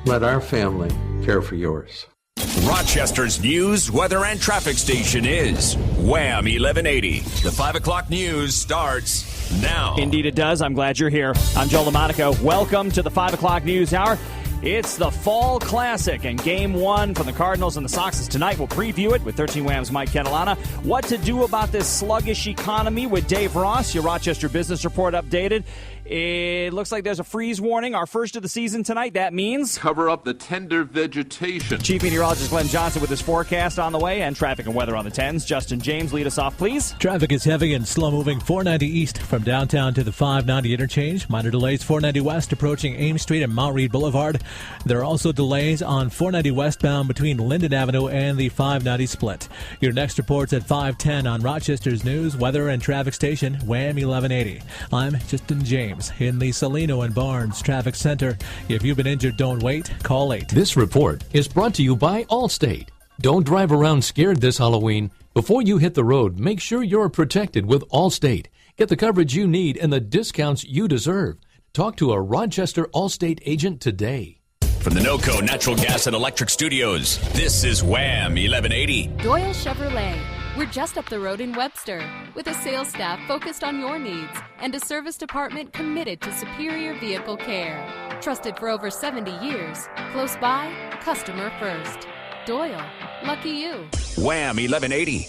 Let our family care for yours. Rochester's news, weather, and traffic station is WHAM 1180. The 5 o'clock news starts now. Indeed it does. I'm glad you're here. I'm Joe LaMonaco. Welcome to the 5 o'clock news hour. It's the Fall Classic, and Game 1 from the Cardinals and the Sox is tonight. We'll preview it with 13 WHAM's Mike Catalana. What to do about this sluggish economy with Dave Ross, your Rochester Business Report updated. It looks like there's a freeze warning, our first of the season tonight. That means cover up the tender vegetation. Chief Meteorologist Glenn Johnson with his forecast on the way, and traffic and weather on the 10s. Justin James, lead us off, please. Traffic is heavy and slow-moving 490 east from downtown to the 590 interchange. Minor delays 490 west approaching Ames Street and Mount Read Boulevard. There are also delays on 490 westbound between Linden Avenue and the 590 split. Your next report's at 5:10 on Rochester's news, weather, and traffic station, WHAM 1180. I'm Justin James in the Salino and Barnes Traffic Center. If you've been injured, don't wait. Call 8. This report is brought to you by Allstate. Don't drive around scared this Halloween. Before you hit the road, make sure you're protected with Allstate. Get the coverage you need and the discounts you deserve. Talk to a Rochester Allstate agent today. From the NOCO Natural Gas and Electric Studios, this is WHAM 1180. Doyle Chevrolet. We're just up the road in Webster, with a sales staff focused on your needs and a service department committed to superior vehicle care. Trusted for over 70 years. Close by, customer first. Doyle, lucky you. WHAM 1180.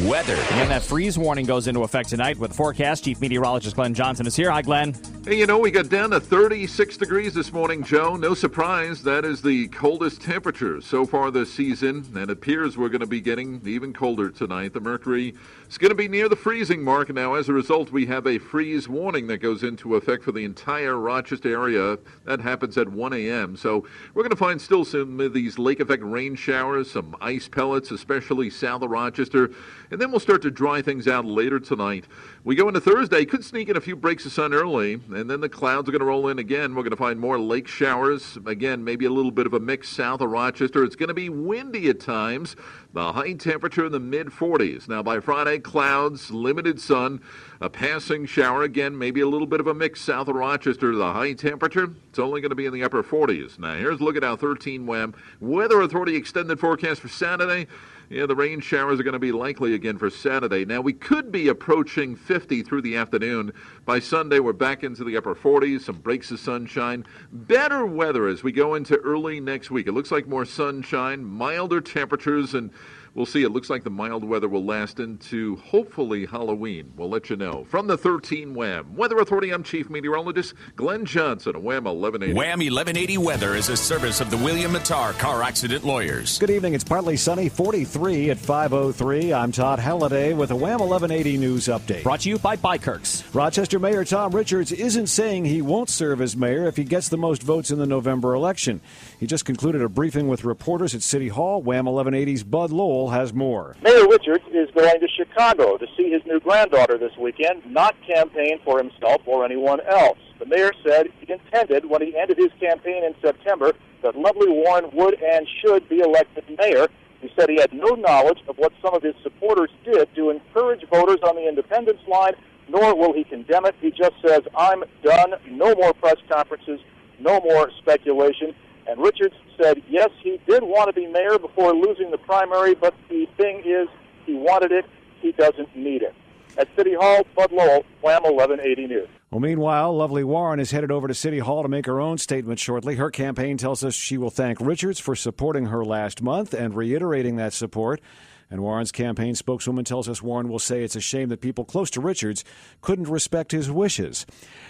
Weather. And that freeze warning goes into effect tonight with the forecast. Chief Meteorologist Glenn Johnson is here. Hi, Glenn. Hey, we got down to 36 degrees this morning, Joe. No surprise, that is the coldest temperature so far this season, and it appears we're going to be getting even colder tonight. The mercury is going to be near the freezing mark. Now, as a result, we have a freeze warning that goes into effect for the entire Rochester area. That happens at 1 a.m. So we're going to find still some of these lake effect rain showers, some ice pellets, especially south of Rochester. And then we'll start to dry things out later tonight. We go into Thursday, could sneak in a few breaks of sun early, and then the clouds are going to roll in again. We're going to find more lake showers. Again, maybe a little bit of a mix south of Rochester. It's going to be windy at times. The high temperature in the mid-40s. Now, by Friday, clouds, limited sun, a passing shower. Again, maybe a little bit of a mix south of Rochester. The high temperature, it's only going to be in the upper 40s. Now, here's a look at our 13 WHAM Weather Authority extended forecast for Saturday. Yeah, the rain showers are going to be likely again for Saturday. Now, we could be approaching 50 through the afternoon. By Sunday, we're back into the upper 40s, some breaks of sunshine. Better weather as we go into early next week. It looks like more sunshine, milder temperatures, and we'll see. It looks like the mild weather will last into, hopefully, Halloween. We'll let you know. From the 13 WHAM Weather Authority, I'm Chief Meteorologist Glenn Johnson of WHAM 1180. WHAM 1180 Weather is a service of the William Mattar Car Accident Lawyers. Good evening. It's partly sunny, 43 at 5:03. I'm Todd Halliday with a WHAM 1180 news update. Brought to you by Bikers. Rochester Mayor Tom Richards isn't saying he won't serve as mayor if he gets the most votes in the November election. He just concluded a briefing with reporters at City Hall. WHAM 1180's Bud Lowell has more. Mayor Richards is going to Chicago to see his new granddaughter this weekend, not campaign for himself or anyone else. The mayor said he intended, when he ended his campaign in September, that Lovely Warren would and should be elected mayor. He said he had no knowledge of what some of his supporters did to encourage voters on the independence line, nor will he condemn it. He just says, I'm done, no more press conferences, no more speculation. And Richards said, yes, he did want to be mayor before losing the primary, but the thing is, he wanted it, he doesn't need it. At City Hall, Bud Lowell, WHAM 1180 News. Well, meanwhile, Lovely Warren is headed over to City Hall to make her own statement shortly. Her campaign tells us she will thank Richards for supporting her last month and reiterating that support. And Warren's campaign spokeswoman tells us Warren will say it's a shame that people close to Richards couldn't respect his wishes.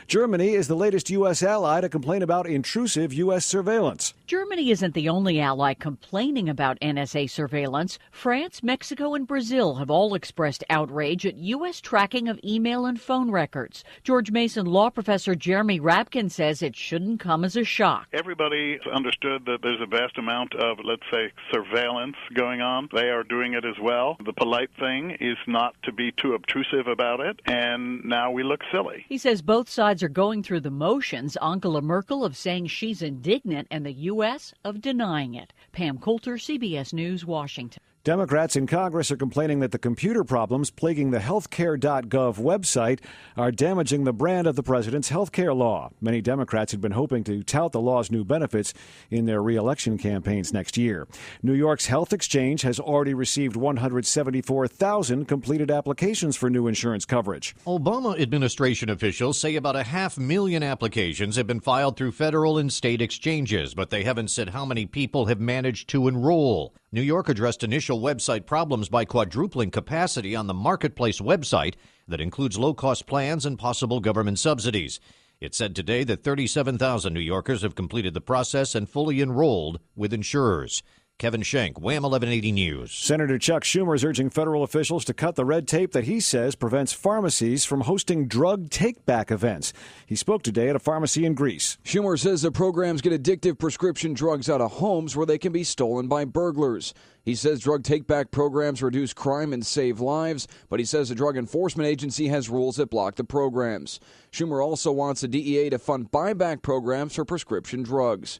Germany is the latest U.S. ally to complain about intrusive U.S. surveillance. Germany isn't the only ally complaining about NSA surveillance. France, Mexico, and Brazil have all expressed outrage at U.S. tracking of email and phone records. George Mason law professor Jeremy Rapkin says it shouldn't come as a shock. Everybody understood that there's a vast amount of, let's say, surveillance going on. They are doing it as well. The polite thing is not to be too obtrusive about it, and now we look silly. He says both sides are going through the motions, Angela Merkel of saying she's indignant and the U.S. of denying it. Pam Coulter, CBS News, Washington. Democrats in Congress are complaining that the computer problems plaguing the healthcare.gov website are damaging the brand of the president's healthcare law. Many Democrats had been hoping to tout the law's new benefits in their re-election campaigns next year. New York's Health Exchange has already received 174,000 completed applications for new insurance coverage. Obama administration officials say about 500,000 applications have been filed through federal and state exchanges, but they haven't said how many people have managed to enroll. New York addressed initial website problems by quadrupling capacity on the Marketplace website that includes low-cost plans and possible government subsidies. It said today that 37,000 New Yorkers have completed the process and fully enrolled with insurers. Kevin Schenk, WHAM 1180 News. Senator Chuck Schumer is urging federal officials to cut the red tape that he says prevents pharmacies from hosting drug take-back events. He spoke today at a pharmacy in Greece. Schumer says the programs get addictive prescription drugs out of homes where they can be stolen by burglars. He says drug take-back programs reduce crime and save lives, but he says the Drug Enforcement Agency has rules that block the programs. Schumer also wants the DEA to fund buyback programs for prescription drugs.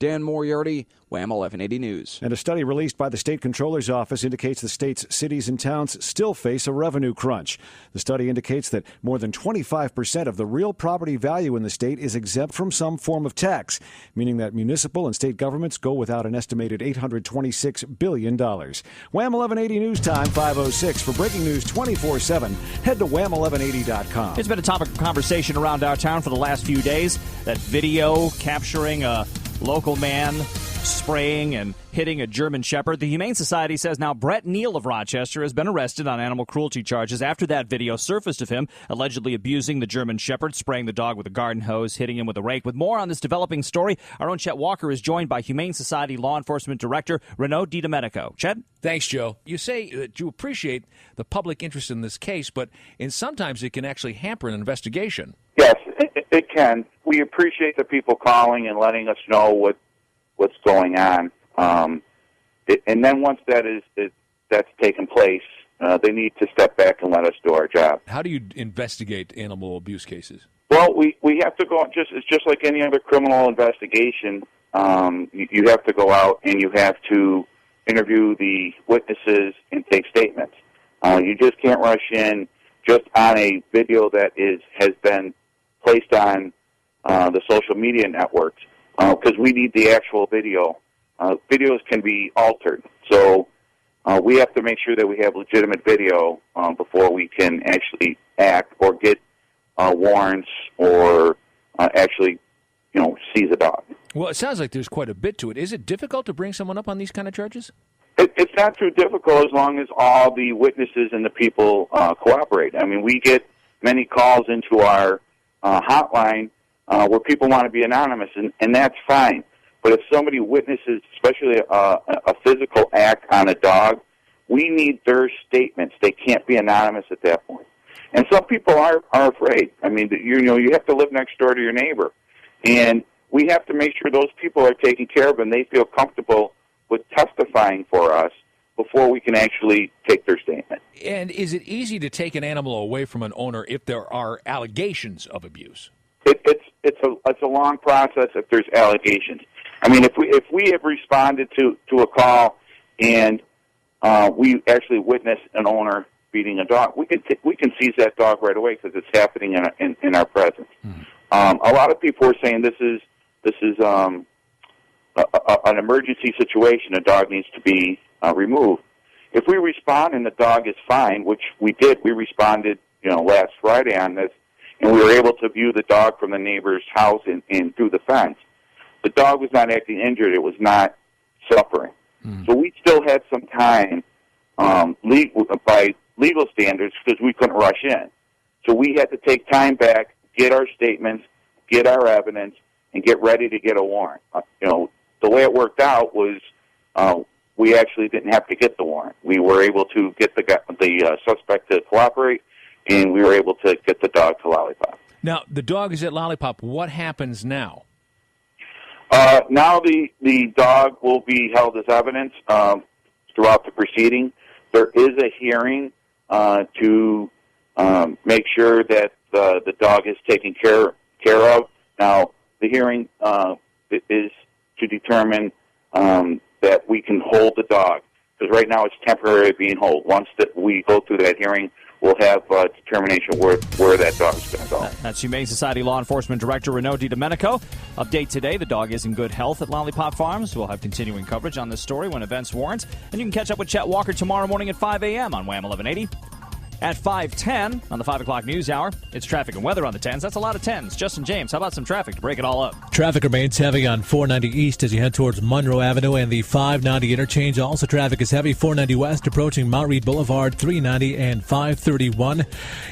Dan Moriarty, WHAM 1180 News. And a study released by the State Comptroller's Office indicates the state's cities and towns still face a revenue crunch. The study indicates that more than 25% of the real property value in the state is exempt from some form of tax, meaning that municipal and state governments go without an estimated $826 billion. WHAM 1180 News Time, 5:06. For breaking news 24/7, head to wham1180.com. It's been a topic of conversation around our town for the last few days. That video capturing a local man spraying and hitting a German Shepherd. The Humane Society says now Brett Neal of Rochester has been arrested on animal cruelty charges after that video surfaced of him allegedly abusing the German Shepherd, spraying the dog with a garden hose, hitting him with a rake. With more on this developing story, our own Chet Walker is joined by Humane Society Law Enforcement Director Renaud DiDomenico. Chet? Thanks, Joe. You say that you appreciate the public interest in this case, but sometimes it can actually hamper an investigation. Yes, it can. We appreciate the people calling and letting us know what's going on. And then once that's taken place, they need to step back and let us do our job. How do you investigate animal abuse cases? Well, we have to go. It's just like any other criminal investigation. You have to go out and you have to interview the witnesses and take statements. You just can't rush in just on a video that has been placed on the social media networks, because we need the actual video. Videos can be altered, so we have to make sure that we have legitimate video before we can actually act or get warrants or actually, seize a dog. Well, it sounds like there's quite a bit to it. Is it difficult to bring someone up on these kind of charges? It's not too difficult as long as all the witnesses and the people cooperate. I mean, we get many calls into our hotline where people want to be anonymous, and that's fine. But if somebody witnesses, especially a physical act on a dog, we need their statements. They can't be anonymous at that point. And some people are afraid. I mean, you have to live next door to your neighbor. And we have to make sure those people are taken care of and they feel comfortable with testifying for us before we can actually take their statement. And is it easy to take an animal away from an owner if there are allegations of abuse? It's a long process if there's allegations. I mean, if we have responded to a call and we actually witnessed an owner beating a dog, we can seize that dog right away because it's happening in our presence. Mm-hmm. A lot of people are saying this is an emergency situation. A dog needs to be removed. If we respond and the dog is fine, which we did, we responded last Friday on this, and we were able to view the dog from the neighbor's house and through the fence. The dog was not acting injured. It was not suffering. Mm. So we still had some time by legal standards because we couldn't rush in. So we had to take time back, get our statements, get our evidence, and get ready to get a warrant. The way it worked out was we actually didn't have to get the warrant. We were able to get the suspect to cooperate, and we were able to get the dog to Lollipop. Now, the dog is at Lollipop. What happens now? Now the dog will be held as evidence throughout the proceeding. There is a hearing to make sure that the dog is taken care of. Now, the hearing is to determine that we can hold the dog. because right now it's temporarily being held. Once that we go through that hearing, we'll have determination where that dog is going to go. That's Humane Society Law Enforcement Director Renaud DiDomenico. Update today, the dog is in good health at Lollipop Farms. We'll have continuing coverage on this story when events warrant. And you can catch up with Chet Walker tomorrow morning at 5 a.m. on WHAM 1180. At 5:10 on the 5 o'clock news hour, it's traffic and weather on the 10s. That's a lot of 10s. Justin James, how about some traffic to break it all up? Traffic remains heavy on 490 East as you head towards Monroe Avenue and the 590 interchange. Also, traffic is heavy 490 West approaching Mount Read Boulevard, 390 and 531.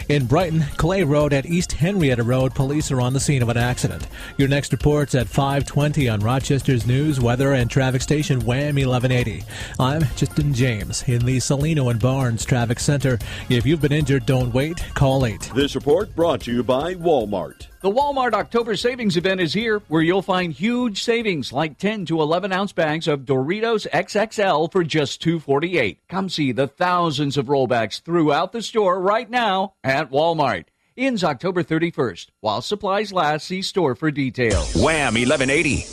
In Brighton, Clay Road at East Henrietta Road, police are on the scene of an accident. Your next report's at 5:20 on Rochester's news, weather, and traffic station WHAM 1180. I'm Justin James in the Salino and Barnes Traffic Center. If you've been injured, don't wait. Call 8. This report brought to you by Walmart. The Walmart October Savings Event is here, where you'll find huge savings like 10 to 11-ounce bags of Doritos XXL for just $2.48. Come see the thousands of rollbacks throughout the store right now at Walmart. Ends October 31st. While supplies last, see store for details. WHAM 1180.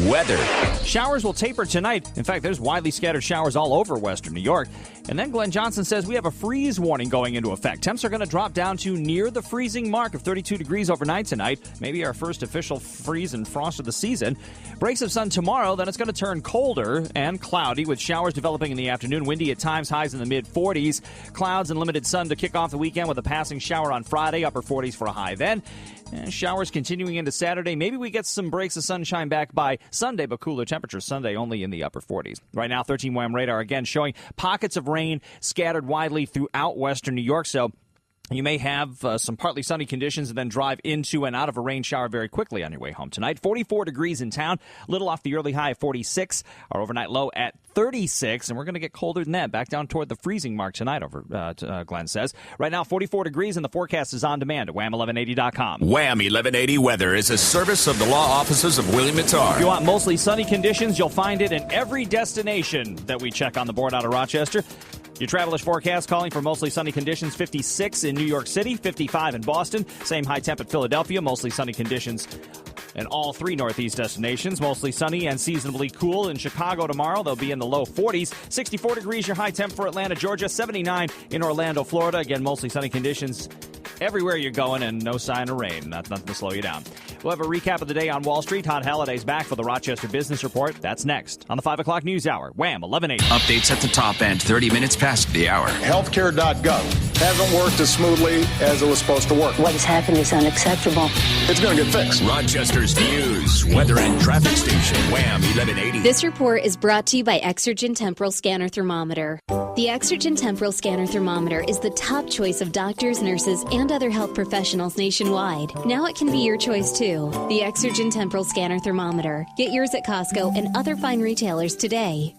Weather. Showers will taper tonight. In fact, there's widely scattered showers all over western New York. And then Glenn Johnson says we have a freeze warning going into effect. Temps are going to drop down to near the freezing mark of 32 degrees overnight tonight. Maybe our first official freeze and frost of the season. Breaks of sun tomorrow, then it's going to turn colder and cloudy with showers developing in the afternoon. Windy at times, highs in the mid-40s. Clouds and limited sun to kick off the weekend with a passing shower on Friday, upper 40s for a high then. And showers continuing into Saturday. Maybe we get some breaks of sunshine back by Sunday, but cooler temperatures Sunday only in the upper 40s. Right now, 13 WHAM radar again showing pockets of rain scattered widely throughout western New York. So you may have some partly sunny conditions and then drive into and out of a rain shower very quickly on your way home tonight. 44 degrees in town, little off the early high of 46. Our overnight low at 36, and we're going to get colder than that, back down toward the freezing mark tonight, Glenn says. Right now, 44 degrees, and the forecast is on demand at wham1180.com. WHAM 1180 Weather is a service of the law offices of William Mattar. If you want mostly sunny conditions, you'll find it in every destination that we check on the board out of Rochester. Your traveler's forecast calling for mostly sunny conditions, 56 in New York City, 55 in Boston, same high temp at Philadelphia, mostly sunny conditions in all three Northeast destinations, mostly sunny and seasonably cool in Chicago tomorrow. They'll be in the low 40s, 64 degrees your high temp for Atlanta, Georgia, 79 in Orlando, Florida. Again, mostly sunny conditions everywhere you're going and no sign of rain. Nothing to slow you down. We'll have a recap of the day on Wall Street. Todd Halliday's back for the Rochester Business Report. That's next on the 5 o'clock news hour. WHAM 1180. Updates at the top end, 30 minutes past the hour. Healthcare.gov hasn't worked as smoothly as it was supposed to work. What has happened is unacceptable. It's going to get fixed. Rochester's news, weather, and traffic station, WHAM 1180. This report is brought to you by Exergen Temporal Scanner Thermometer. The Exergen Temporal Scanner Thermometer is the top choice of doctors, nurses, and other health professionals nationwide. Now it can be your choice, too. The Exergen Temporal Scanner Thermometer. Get yours at Costco and other fine retailers today.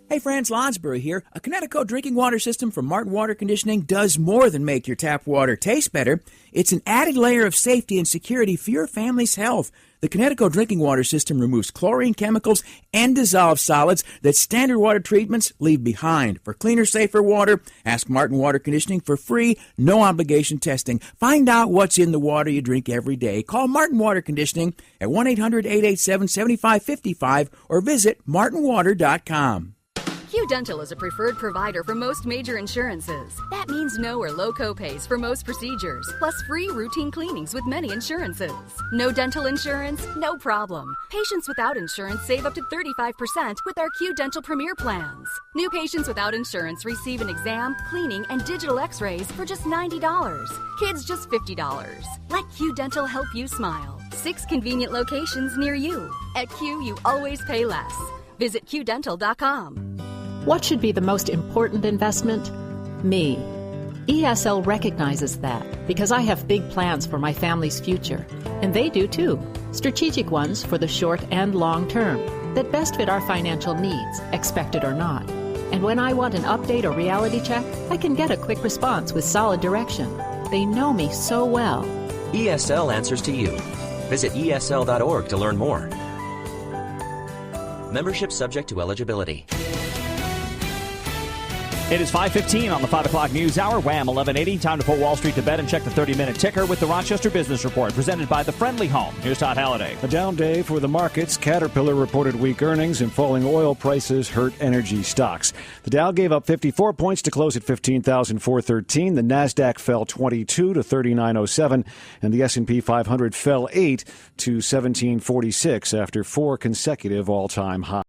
Hey friends, Lonsbury here. A Connecticut drinking water system from Martin Water Conditioning does more than make your tap water taste better. It's an added layer of safety and security for your family's health. The Connecticut drinking water system removes chlorine chemicals and dissolved solids that standard water treatments leave behind. For cleaner, safer water, ask Martin Water Conditioning for free, no-obligation testing. Find out what's in the water you drink every day. Call Martin Water Conditioning at 1-800-887-7555 or visit martinwater.com. Q Dental is a preferred provider for most major insurances. That means no or low copays for most procedures, plus free routine cleanings with many insurances. No dental insurance? No problem. Patients without insurance save up to 35% with our Q Dental Premier plans. New patients without insurance receive an exam, cleaning, and digital x-rays for just $90. Kids just $50. Let Q Dental help you smile. 6 convenient locations near you. At Q, you always pay less. Visit qdental.com. What should be the most important investment? Me. ESL recognizes that because I have big plans for my family's future. And they do too. Strategic ones for the short and long term that best fit our financial needs, expected or not. And when I want an update or reality check, I can get a quick response with solid direction. They know me so well. ESL answers to you. Visit ESL.org to learn more. Membership subject to eligibility. It is 5:15 on the 5 o'clock news hour. WHAM 1180. Time to put Wall Street to bed and check the 30-minute ticker with the Rochester Business Report, presented by The Friendly Home. Here's Todd Halliday. A down day for the markets. Caterpillar reported weak earnings, and falling oil prices hurt energy stocks. The Dow gave up 54 points to close at 15,413. The Nasdaq fell 22 to 3907, and the S&P 500 fell 8 to 1746 after 4 consecutive all-time highs.